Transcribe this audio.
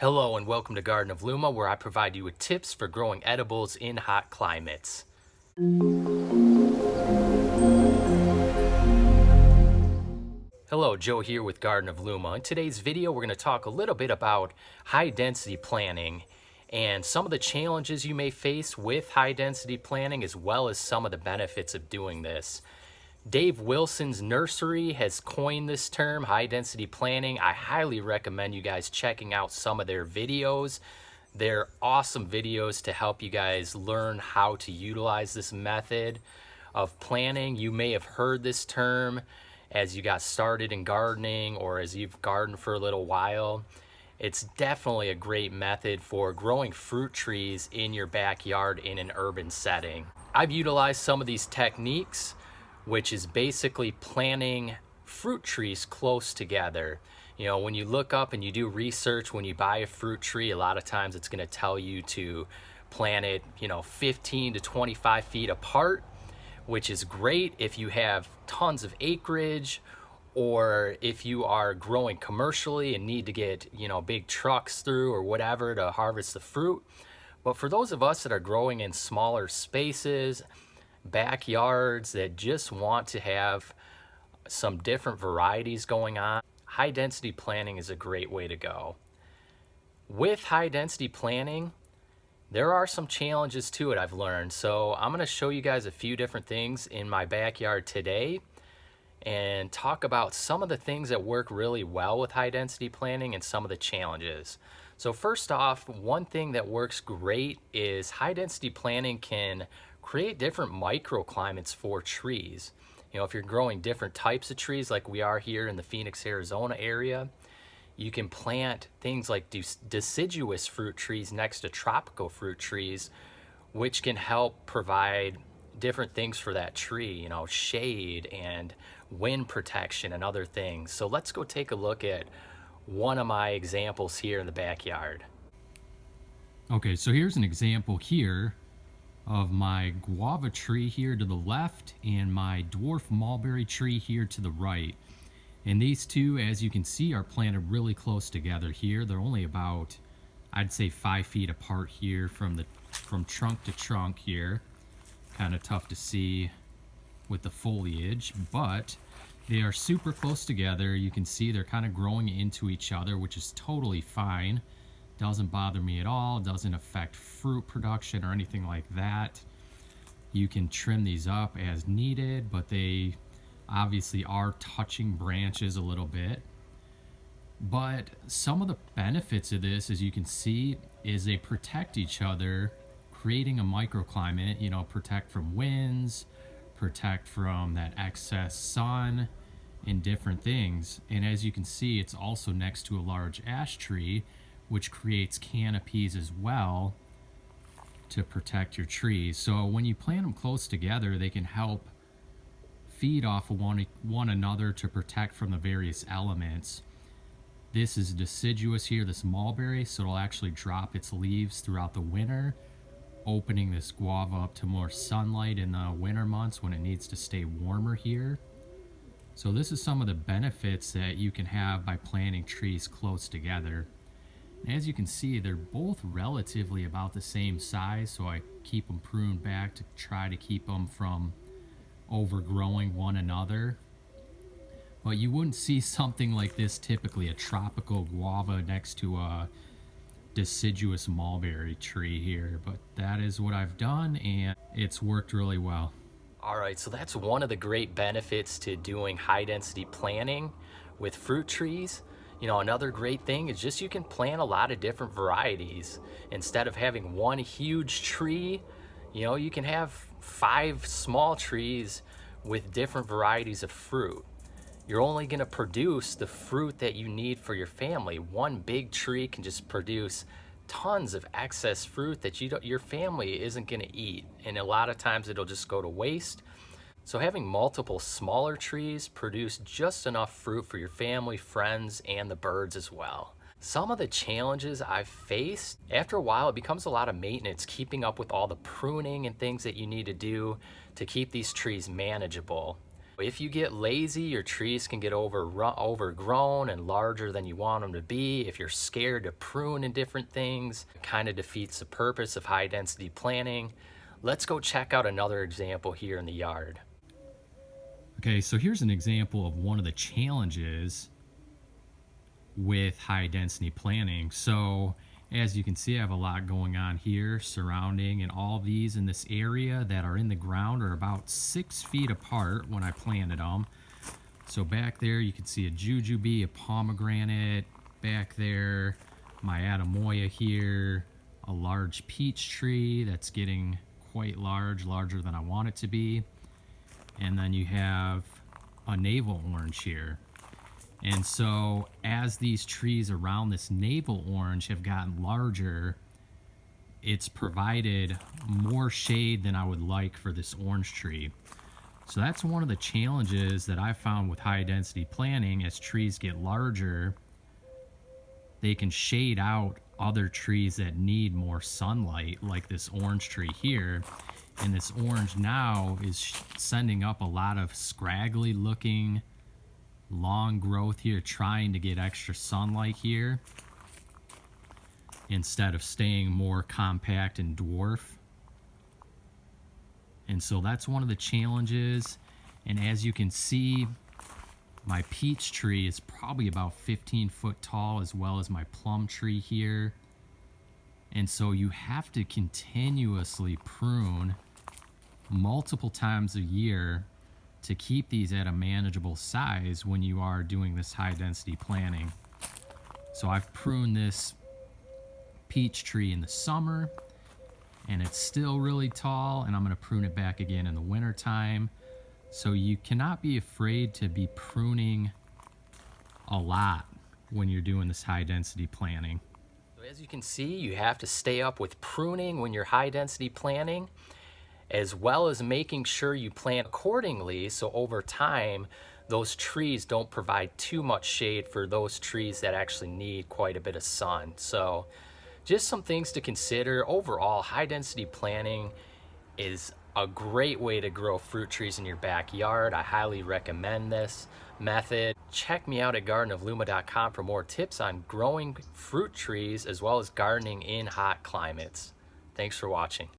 Hello and welcome to Garden of Luma, where I provide you with tips for growing edibles in hot climates. Hello, Joe here with Garden of Luma. In today's video, we're going to talk a little bit about high density planting and some of the challenges you may face with high density planting, as well as some of the benefits of doing this. Dave Wilson's Nursery has coined this term, high density planting. I highly recommend you guys checking out some of their videos. They're awesome videos to help you guys learn how to utilize this method of planting. You may have heard this term as you got started in gardening or as you've gardened for a little while. It's definitely a great method for growing fruit trees in your backyard in an urban setting. I've utilized some of these techniques, which is basically planting fruit trees close together. You know, when you look up and you do research, when you buy a fruit tree, a lot of times it's going to tell you to plant it, 15 to 25 feet apart, which is great if you have tons of acreage or if you are growing commercially and need to get, big trucks through or whatever to harvest the fruit. But for those of us that are growing in smaller spaces, backyards that just want to have some different varieties going on, high density planting is a great way to go. With high density planting, there are some challenges to it I've learned. So I'm going to show you guys a few different things in my backyard today and talk about some of the things that work really well with high density planting and some of the challenges. So first off, one thing that works great is high density planting can create different microclimates for trees. If you're growing different types of trees like we are here in the Phoenix, Arizona area, you can plant things like deciduous fruit trees next to tropical fruit trees, which can help provide different things for that tree, shade and wind protection and other things. So let's go take a look at one of my examples here in the backyard. Okay, so here's an example here of my guava tree here to the left and my dwarf mulberry tree here to the right. And these two, as you can see, are planted really close together here. They're only about, I'd say, 5 feet apart here from trunk to trunk here. Kind of tough to see with the foliage, but they are super close together. You can see they're kind of growing into each other, which is totally fine. Doesn't bother me at all. Doesn't affect fruit production or anything like that. You can trim these up as needed, but they obviously are touching branches a little bit. But some of the benefits of this, as you can see, is they protect each other, creating a microclimate, protect from winds, protect from that excess sun and different things. And as you can see, it's also next to a large ash tree, which creates canopies as well to protect your trees. So when you plant them close together, they can help feed off of one another to protect from the various elements. This is deciduous here, this mulberry, so it'll actually drop its leaves throughout the winter, opening this guava up to more sunlight in the winter months when it needs to stay warmer here. So this is some of the benefits that you can have by planting trees close together. As you can see, they're both relatively about the same size, so I keep them pruned back to try to keep them from overgrowing one another. But you wouldn't see something like this typically, a tropical guava next to a deciduous mulberry tree here. But that is what I've done, and it's worked really well. All right, so that's one of the great benefits to doing high density planting with fruit trees. Another great thing is just you can plant a lot of different varieties. Instead of having one huge tree, you can have 5 small trees with different varieties of fruit. You're only going to produce the fruit that you need for your family. One big tree can just produce tons of excess fruit that your family isn't going to eat. And a lot of times it'll just go to waste. So having multiple smaller trees produce just enough fruit for your family, friends, and the birds as well. Some of the challenges I've faced, after a while it becomes a lot of maintenance, keeping up with all the pruning and things that you need to do to keep these trees manageable. If you get lazy, your trees can get overgrown and larger than you want them to be. If you're scared to prune in different things, it kind of defeats the purpose of high density planting. Let's go check out another example here in the yard. Okay, so here's an example of one of the challenges with high density planting. So as you can see, I have a lot going on here surrounding, and all these in this area that are in the ground are about 6 feet apart when I planted them. So back there you can see a jujube, a pomegranate, back there my Adamoya here, a large peach tree that's getting quite large, larger than I want it to be. And then you have a navel orange here. And so as these trees around this navel orange have gotten larger, it's provided more shade than I would like for this orange tree. So that's one of the challenges that I found with high density planting. As trees get larger, they can shade out other trees that need more sunlight, like this orange tree here. And this orange now is sending up a lot of scraggly looking long growth here, trying to get extra sunlight here instead of staying more compact and dwarf. And so that's one of the challenges. And as you can see, my peach tree is probably about 15 foot tall, as well as my plum tree here. And so you have to continuously prune multiple times a year to keep these at a manageable size when you are doing this high density planting. So I've pruned this peach tree in the summer and it's still really tall, and I'm going to prune it back again in the winter time. So you cannot be afraid to be pruning a lot when you're doing this high density planting. So as you can see, you have to stay up with pruning when you're high density planting, as well as making sure you plant accordingly, so over time those trees don't provide too much shade for those trees that actually need quite a bit of sun. So just some things to consider. Overall, high density planting is a great way to grow fruit trees in your backyard. I highly recommend this method. Check me out at gardenofluma.com for more tips on growing fruit trees as well as gardening in hot climates. Thanks for watching.